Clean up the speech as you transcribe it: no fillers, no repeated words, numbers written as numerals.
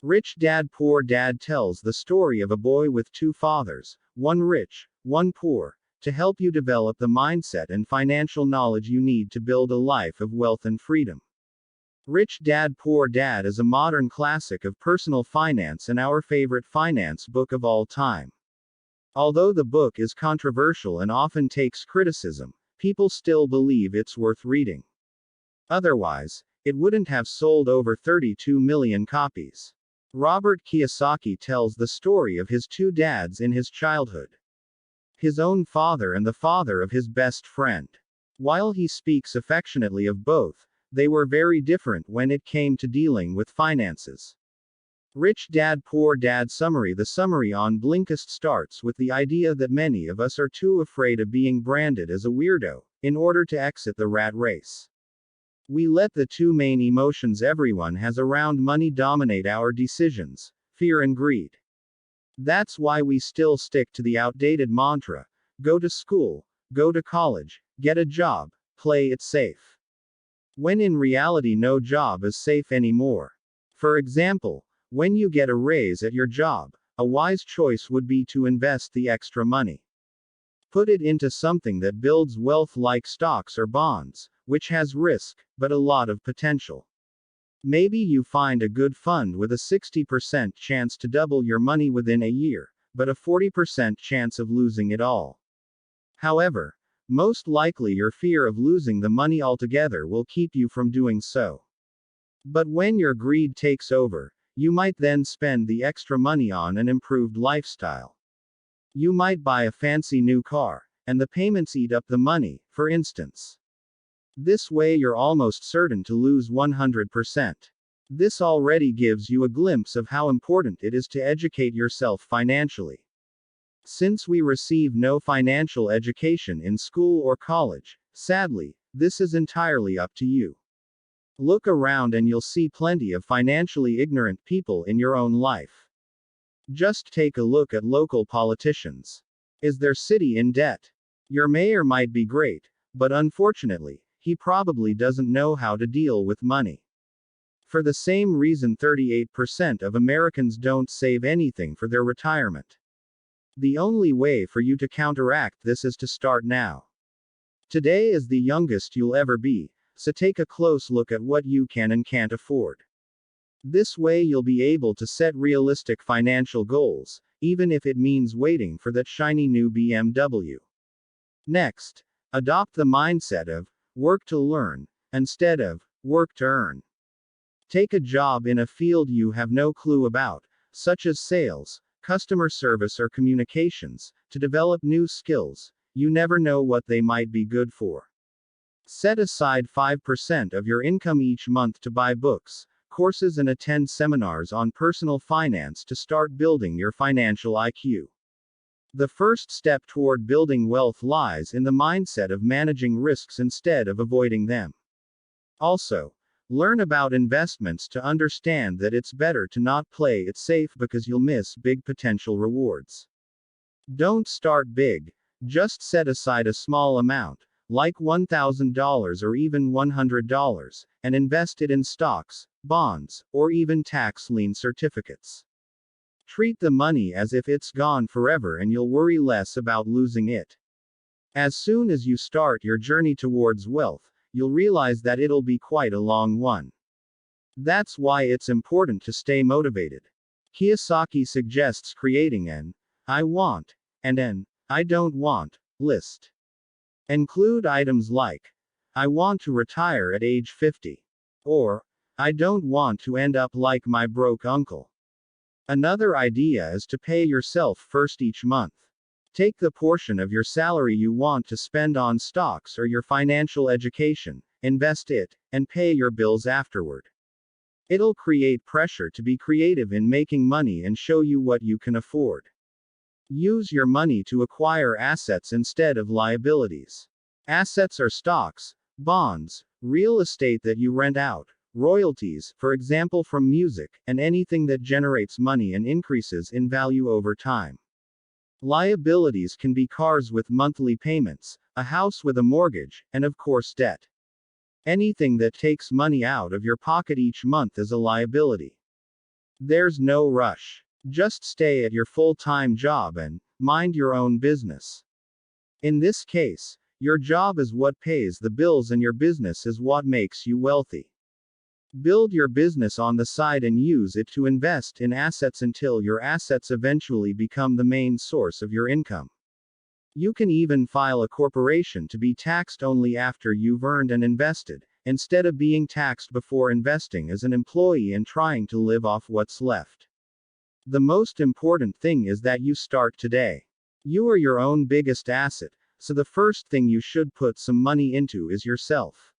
Rich Dad Poor Dad tells the story of a boy with two fathers, one rich, one poor, to help you develop the mindset and financial knowledge you need to build a life of wealth and freedom. Rich Dad Poor Dad is a modern classic of personal finance and our favorite finance book of all time. Although the book is controversial and often takes criticism, people still believe it's worth reading. Otherwise, it wouldn't have sold over 32 million copies. Robert Kiyosaki tells the story of his two dads in his childhood. His own father and the father of his best friend. While he speaks affectionately of both, they were very different when it came to dealing with finances. Rich Dad Poor Dad summary. The summary on Blinkist starts with the idea that many of us are too afraid of being branded as a weirdo, in order to exit the rat race. We let the two main emotions everyone has around money dominate our decisions: fear and greed. That's why we still stick to the outdated mantra: go to school, go to college, get a job, play it safe. When in reality, no job is safe anymore. For example, when you get a raise at your job, a wise choice would be to invest the extra money. Put it into something that builds wealth like stocks or bonds, which has risk, but a lot of potential. Maybe you find a good fund with a 60% chance to double your money within a year, but a 40% chance of losing it all. However, most likely your fear of losing the money altogether will keep you from doing so. But when your greed takes over, you might then spend the extra money on an improved lifestyle. You might buy a fancy new car, and the payments eat up the money, for instance. This way you're almost certain to lose 100%. This already gives you a glimpse of how important it is to educate yourself financially. Since we receive no financial education in school or college, sadly, this is entirely up to you. Look around and you'll see plenty of financially ignorant people in your own life. Just take a look at local politicians. Is their city in debt? Your mayor might be great, but unfortunately, he probably doesn't know how to deal with money. For the same reason 38% of Americans don't save anything for their retirement. The only way for you to counteract this is to start now. Today is the youngest you'll ever be, so take a close look at what you can and can't afford. This way you'll be able to set realistic financial goals, even if it means waiting for that shiny new BMW. Next, adopt the mindset of work to learn, instead of work to earn. Take a job in a field you have no clue about, such as sales, customer service or communications, to develop new skills. You never know what they might be good for. Set aside 5% of your income each month to buy books, courses and attend seminars on personal finance to start building your financial IQ. The first step toward building wealth lies in the mindset of managing risks instead of avoiding them. Also, learn about investments to understand that it's better to not play it safe because you'll miss big potential rewards. Don't start big, just set aside a small amount, like $1,000 or even $100, and invest it in stocks, bonds, or even tax-lien certificates. Treat the money as if it's gone forever and you'll worry less about losing it. As soon as you start your journey towards wealth, you'll realize that it'll be quite a long one. That's why it's important to stay motivated. Kiyosaki suggests creating an I want and an I don't want list. Include items like I want to retire at age 50. Or I don't want to end up like my broke uncle. Another idea is to pay yourself first each month. Take the portion of your salary you want to spend on stocks or your financial education, invest it, and pay your bills afterward. It'll create pressure to be creative in making money and show you what you can afford. Use your money to acquire assets instead of liabilities. Assets are stocks, bonds, real estate that you rent out, royalties, for example from music, and anything that generates money and increases in value over time. Liabilities can be cars with monthly payments, a house with a mortgage, and of course debt. Anything that takes money out of your pocket each month is a liability. There's no rush. Just stay at your full-time job and mind your own business. In this case, your job is what pays the bills and your business is what makes you wealthy. Build your business on the side and use it to invest in assets until your assets eventually become the main source of your income. You can even file a corporation to be taxed only after you've earned and invested, instead of being taxed before investing as an employee and trying to live off what's left. The most important thing is that you start today. You are your own biggest asset, so the first thing you should put some money into is yourself.